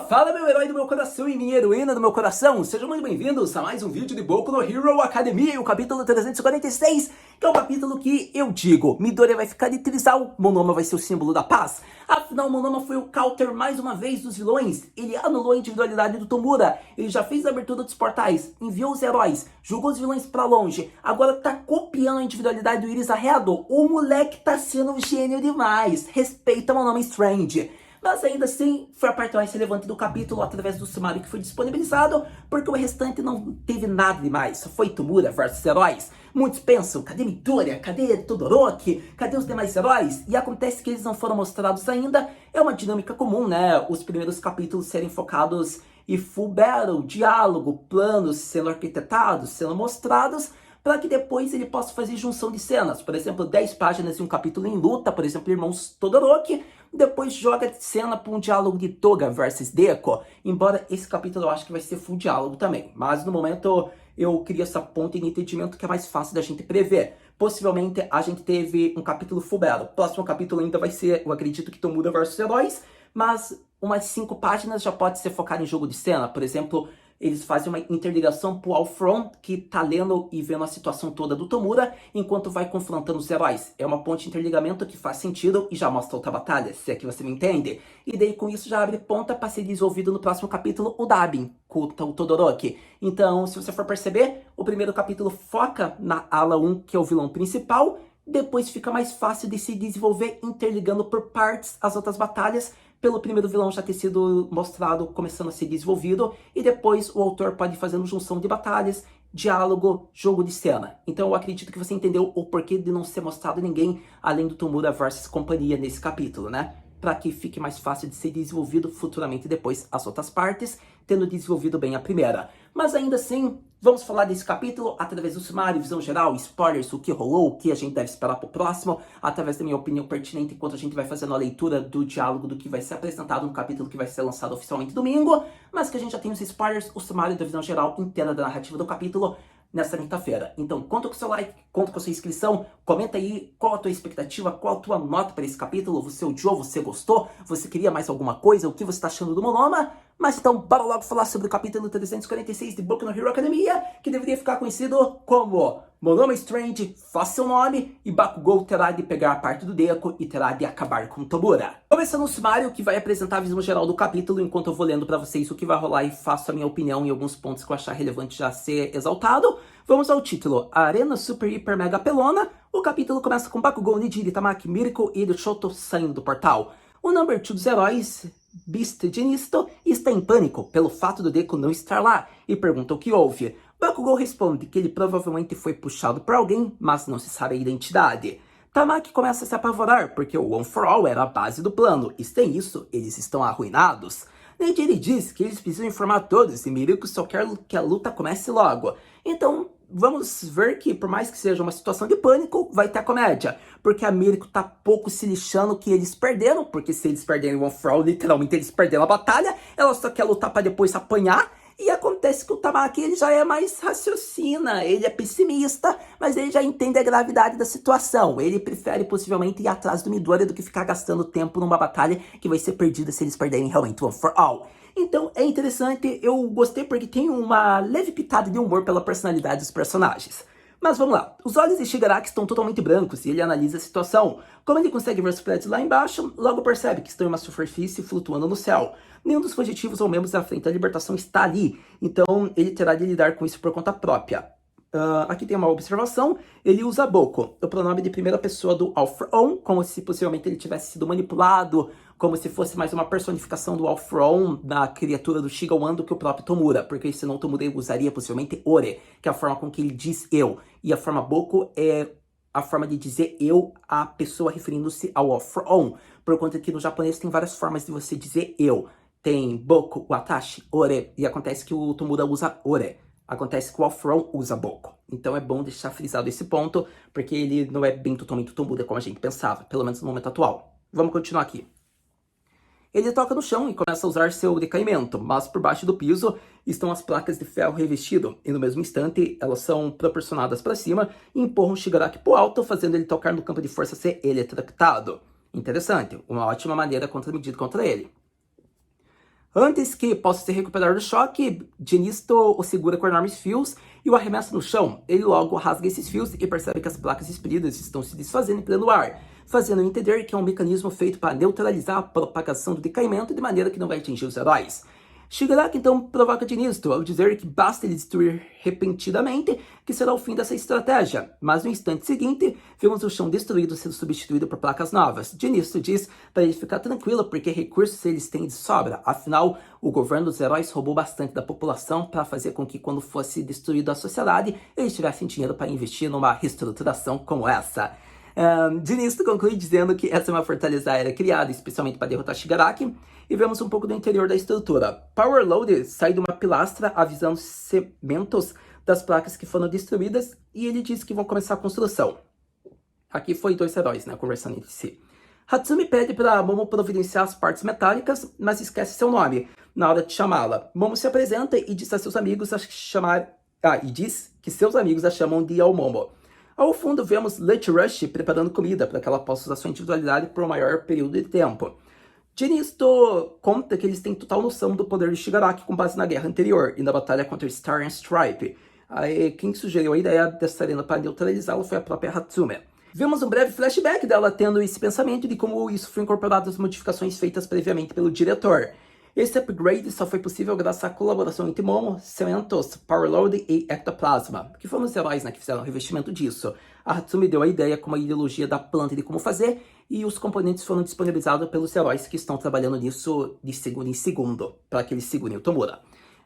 Fala meu herói do meu coração e minha heroína do meu coração, sejam muito bem-vindos a mais um vídeo de Boku no Hero Academia, o capítulo 346, que é o capítulo que eu digo, Midoriya vai ficar de trisal, Monoma vai ser o símbolo da paz. Afinal, Monoma foi o counter mais uma vez dos vilões, ele anulou a individualidade do Tomura, ele já fez a abertura dos portais, enviou os heróis, jogou os vilões pra longe, agora tá copiando a individualidade do Iris Arreado, o moleque tá sendo um gênio demais, respeita Monoma Strange. Mas ainda assim, foi a parte mais relevante do capítulo através do sumário que foi disponibilizado, porque o restante não teve nada demais, só foi Tomura versus heróis. Muitos pensam, cadê Midoriya? Cadê Todoroki? Cadê os demais heróis? E acontece que eles não foram mostrados ainda, é uma dinâmica comum, né? Os primeiros capítulos serem focados em full battle, diálogo, planos sendo arquitetados, sendo mostrados, para que depois ele possa fazer junção de cenas. Por exemplo, 10 páginas de um capítulo em luta, por exemplo, Irmãos Todoroki, depois joga cena para um diálogo de Toga versus Deco, embora esse capítulo eu acho que vai ser full diálogo também. Mas no momento eu queria essa ponta de entendimento que é mais fácil da gente prever. Possivelmente a gente teve um capítulo full battle. Próximo capítulo ainda vai ser, eu acredito que Tomura versus heróis, mas umas 5 páginas já pode ser focado em jogo de cena. Por exemplo, eles fazem uma interligação pro All-From, que tá lendo e vendo a situação toda do Tomura, enquanto vai confrontando os heróis. É uma ponte de interligamento que faz sentido e já mostra outra batalha, se é que você me entende. E daí com isso já abre ponta para ser desenvolvido no próximo capítulo o Dabin, com o Todoroki. Então, se você for perceber, o primeiro capítulo foca na ala 1, que é o vilão principal, depois fica mais fácil de se desenvolver interligando por partes as outras batalhas, pelo primeiro vilão já ter sido mostrado, começando a ser desenvolvido, e depois o autor pode ir fazendo junção de batalhas, diálogo, jogo de cena. Então eu acredito que você entendeu o porquê de não ser mostrado ninguém além do Tomura versus companhia nesse capítulo, né? Para que fique mais fácil de ser desenvolvido futuramente depois as outras partes, tendo desenvolvido bem a primeira. Mas ainda assim, vamos falar desse capítulo através do sumário, visão geral, spoilers, o que rolou, o que a gente deve esperar para o próximo, através da minha opinião pertinente enquanto a gente vai fazendo a leitura do diálogo do que vai ser apresentado no capítulo que vai ser lançado oficialmente domingo, mas que a gente já tem os spoilers, o sumário da visão geral inteira da narrativa do capítulo nessa quinta-feira. Então, conta com o seu like, conta com a sua inscrição, comenta aí qual a tua expectativa, qual a tua nota para esse capítulo, você odiou, você gostou, você queria mais alguma coisa, o que você está achando do Monoma? Mas então, bora logo falar sobre o capítulo 346 de Boku no Hero Academia, que deveria ficar conhecido como Monoma Strange, faça seu nome, e Bakugou terá de pegar a parte do Deco e terá de acabar com Tomura. Começando o sumário, que vai apresentar a visão geral do capítulo, enquanto eu vou lendo pra vocês o que vai rolar e faço a minha opinião em alguns pontos que eu achar relevante já ser exaltado. Vamos ao título, a Arena Super Hiper Mega Pelona. O capítulo começa com Bakugou, Nijiri, Tamaki, Mirko e Shoto saindo do portal. O number 2 dos heróis, Beast Genisto, está em pânico pelo fato do Deco não estar lá e pergunta o que houve. Bakugou responde que ele provavelmente foi puxado por alguém, mas não se sabe a identidade. Tamaki começa a se apavorar porque o One for All era a base do plano, e sem isso, eles estão arruinados. Nejiri diz que eles precisam informar todos e Mirko só quer que a luta comece logo. Então, vamos ver que, por mais que seja uma situação de pânico, vai ter a comédia. Porque a Mirko tá pouco se lixando que eles perderam, porque se eles perderem o One for All, literalmente eles perderam a batalha, ela só quer lutar pra depois apanhar. E acontece que o Tamaki, ele já é mais raciocina, ele é pessimista, mas ele já entende a gravidade da situação. Ele prefere possivelmente ir atrás do Midoriya do que ficar gastando tempo numa batalha que vai ser perdida se eles perderem realmente o One for All. Então é interessante, eu gostei porque tem uma leve pitada de humor pela personalidade dos personagens. Mas vamos lá, os olhos de Shigaraki estão totalmente brancos e ele analisa a situação. Como ele consegue ver os prédios lá embaixo, logo percebe que estão em uma superfície flutuando no céu. Nenhum dos fugitivos ou membros da Frente da Libertação está ali, então ele terá de lidar com isso por conta própria. Aqui tem uma observação, ele usa Boku, o pronome de primeira pessoa do All For One, como se possivelmente ele tivesse sido manipulado, como se fosse mais uma personificação do All For One na criatura do Shiga One do que o próprio Tomura, porque senão o Tomura usaria possivelmente Ore, que é a forma com que ele diz eu, e a forma Boku é a forma de dizer eu a pessoa referindo-se ao All For One, por conta que no japonês tem várias formas de você dizer eu. Tem Boku, Watashi, Ore, e acontece que o Tomura usa Ore. Acontece que o All For One usa Boku. Então é bom deixar frisado esse ponto, porque ele não é bem totalmente Tomura como a gente pensava, pelo menos no momento atual. Vamos continuar aqui. Ele toca no chão e começa a usar seu decaimento, mas por baixo do piso estão as placas de ferro revestido, e no mesmo instante elas são proporcionadas para cima e empurram Shigaraki para o alto, fazendo ele tocar no campo de força ser eletrocutado. Interessante, uma ótima maneira contramedida contra ele. Antes que possa se recuperar do choque, Jinisto o segura com enormes fios e o arremessa no chão. Ele logo rasga esses fios e percebe que as placas expelidas estão se desfazendo pelo ar, fazendo entender que é um mecanismo feito para neutralizar a propagação do decaimento de maneira que não vai atingir os heróis. Shigaraki então provoca Jinisto ao dizer que basta ele destruir repentinamente que será o fim dessa estratégia, mas no instante seguinte vemos o chão destruído sendo substituído por placas novas. Jinisto diz para ele ficar tranquilo porque recursos eles têm de sobra, afinal o governo dos heróis roubou bastante da população para fazer com que quando fosse destruída a sociedade eles tivessem dinheiro para investir numa reestruturação como essa. Jinisto conclui dizendo que essa é uma fortaleza aérea criada especialmente para derrotar Shigaraki, e vemos um pouco do interior da estrutura. Power Loader sai de uma pilastra avisando os segmentos das placas que foram destruídas e ele diz que vão começar a construção. Aqui foi dois heróis, né, conversando entre si. Hatsumi pede para Momo providenciar as partes metálicas, mas esquece seu nome na hora de chamá-la. Momo se apresenta e diz a seus amigos que seus amigos a chamam de Aomomo. Ao fundo vemos Lunch Rush preparando comida para que ela possa usar sua individualidade por um maior período de tempo. Jinisto conta que eles têm total noção do poder de Shigaraki com base na guerra anterior e na batalha contra Star and Stripe. Aí, quem sugeriu a ideia dessa arena para neutralizá-lo foi a própria Hatsume. Vemos um breve flashback dela tendo esse pensamento de como isso foi incorporado às modificações feitas previamente pelo diretor. Esse upgrade só foi possível graças à colaboração entre Momo, Cementos, Powerload e Ectoplasma, que foram os heróis, né, que fizeram o revestimento disso. A Hatsumi deu a ideia com uma ideologia da planta de como fazer, e os componentes foram disponibilizados pelos heróis que estão trabalhando nisso de segundo em segundo, para que eles segurem o Tomura.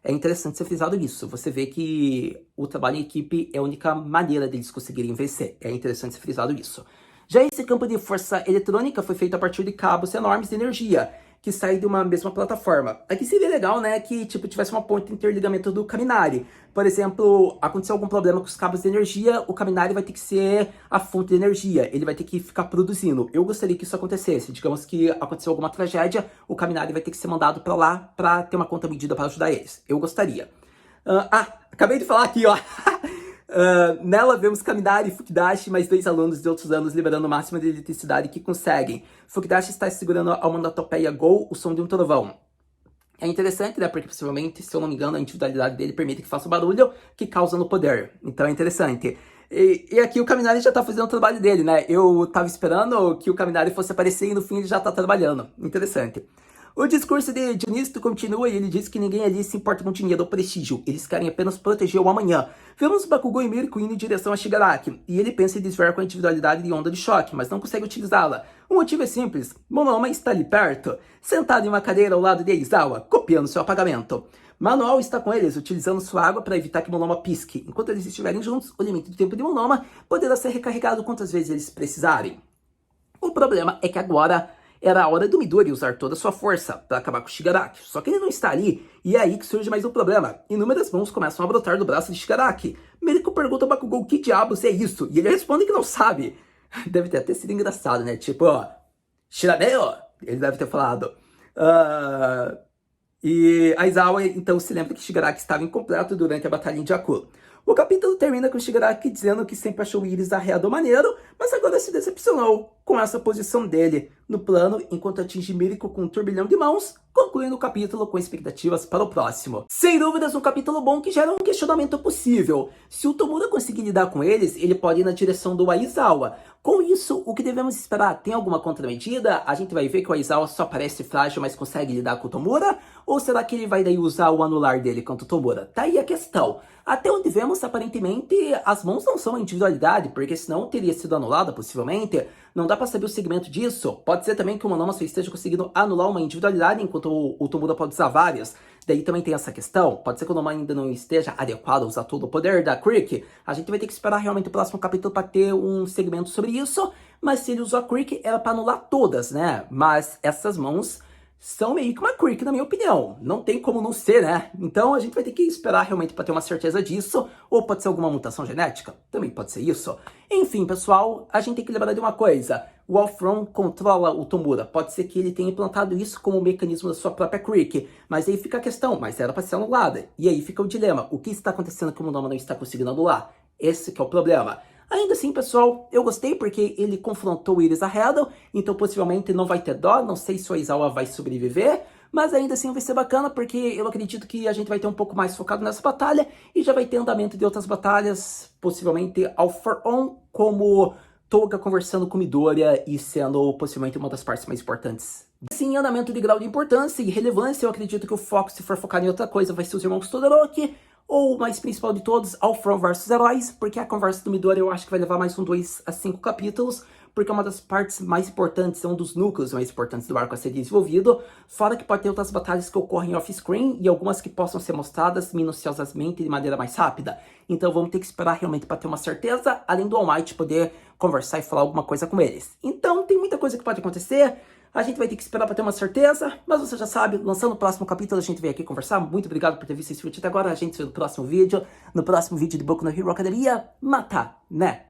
É interessante ser frisado isso. Você vê que o trabalho em equipe é a única maneira deles conseguirem vencer. É interessante ser frisado isso. Já esse campo de força eletrônica foi feito a partir de cabos enormes de energia, que saem de uma mesma plataforma. Aqui seria legal, né, que tipo tivesse uma ponte de interligamento do Kaminari. Por exemplo, aconteceu algum problema com os cabos de energia, o Kaminari vai ter que ser a fonte de energia, ele vai ter que ficar produzindo. Eu gostaria que isso acontecesse. Digamos que aconteceu alguma tragédia, o Kaminari vai ter que ser mandado para lá para ter uma contramedida para ajudar eles. Eu gostaria. Acabei de falar aqui, ó. Nela vemos Kaminari, Fukidashi, mais 2 alunos de outros anos liberando o máximo de eletricidade que conseguem. Fukidashi está segurando a onomatopeia Go, o som de um trovão. É interessante, né, porque possivelmente, se eu não me engano, a individualidade dele permite que faça o barulho que causa no poder. Então é interessante. E aqui o Kaminari já tá fazendo o trabalho dele, né? Eu tava esperando que o Kaminari fosse aparecer e no fim ele já tá trabalhando. Interessante. O discurso de Jinisto continua e ele diz que ninguém ali se importa com dinheiro ou prestígio, eles querem apenas proteger o amanhã. Vemos Bakugou e Mirko indo em direção a Shigaraki, e ele pensa em desviar com a individualidade de onda de choque, mas não consegue utilizá-la. O motivo é simples, Monoma está ali perto, sentado em uma cadeira ao lado de Aizawa, copiando seu apagamento. Manual está com eles, utilizando sua água para evitar que Monoma pisque. Enquanto eles estiverem juntos, o limite do tempo de Monoma poderá ser recarregado quantas vezes eles precisarem. O problema é que agora era a hora do Midori usar toda a sua força para acabar com o Shigaraki. Só que ele não está ali, e é aí que surge mais um problema. Inúmeras mãos começam a brotar do braço de Shigaraki. Mirko pergunta ao Bakugou o que diabos é isso, e ele responde que não sabe. Deve ter até sido engraçado, né? Tipo, Shirameo! Ele deve ter falado. E Aizawa então se lembra que Shigaraki estava incompleto durante a batalha em Jakku. O capítulo termina com Shigaraki dizendo que sempre achou o Iris arreado maneiro, mas agora se decepcionou com essa posição dele no plano enquanto atinge Mirko com um turbilhão de mãos, concluindo o capítulo com expectativas para o próximo. Sem dúvidas, um capítulo bom que gera um questionamento possível. Se o Tomura conseguir lidar com eles, ele pode ir na direção do Aizawa. Com isso, o que devemos esperar? Tem alguma contramedida? A gente vai ver que o Aizawa só parece frágil, mas consegue lidar com o Tomura? Ou será que ele vai daí usar o anular dele contra o Tomura? Tá aí a questão. Até onde vemos, aparentemente, as mãos não são a individualidade, porque senão teria sido anulada, possivelmente. Não dá pra saber o segmento disso. Pode ser também que o Monoma só esteja conseguindo anular uma individualidade, enquanto o Tomura pode usar várias. Daí também tem essa questão. Pode ser que o Monoma ainda não esteja adequado a usar todo o poder da Creek. A gente vai ter que esperar realmente o próximo capítulo para ter um segmento sobre isso. Mas se ele usou a Creek, era para anular todas, né? Mas essas mãos são meio que uma Creek, na minha opinião. Não tem como não ser, né? Então a gente vai ter que esperar realmente para ter uma certeza disso. Ou pode ser alguma mutação genética. Também pode ser isso. Enfim, pessoal, a gente tem que lembrar de uma coisa. O Alfron controla o Tomura. Pode ser que ele tenha implantado isso como um mecanismo da sua própria Creek. Mas aí fica a questão, mas era para ser anulada. E aí fica o dilema. O que está acontecendo que o Monoma não está conseguindo anular? Esse que é o problema. Ainda assim, pessoal, eu gostei porque ele confrontou o Iris Arredo, então possivelmente não vai ter dó, não sei se o Aizawa vai sobreviver, mas ainda assim vai ser bacana, porque eu acredito que a gente vai ter um pouco mais focado nessa batalha, e já vai ter andamento de outras batalhas, possivelmente All For On, como Toga conversando com Midoriya e sendo possivelmente uma das partes mais importantes. Assim, andamento de grau de importância e relevância, eu acredito que o foco, se for focar em outra coisa, vai ser os irmãos Todoroki, ou o mais principal de todos, All From versus Heróis, porque a conversa do Midoriya eu acho que vai levar mais 2 a 5 capítulos, porque é uma das partes mais importantes, é um dos núcleos mais importantes do arco a ser desenvolvido, fora que pode ter outras batalhas que ocorrem off-screen e algumas que possam ser mostradas minuciosamente de maneira mais rápida. Então vamos ter que esperar realmente para ter uma certeza, além do All Might poder conversar e falar alguma coisa com eles. Então tem muita coisa que pode acontecer, a gente vai ter que esperar para ter uma certeza, mas você já sabe, lançando o próximo capítulo a gente vem aqui conversar. Muito obrigado por ter visto esse vídeo até agora, a gente se vê no próximo vídeo de Boku no Hero Academia, mata, né?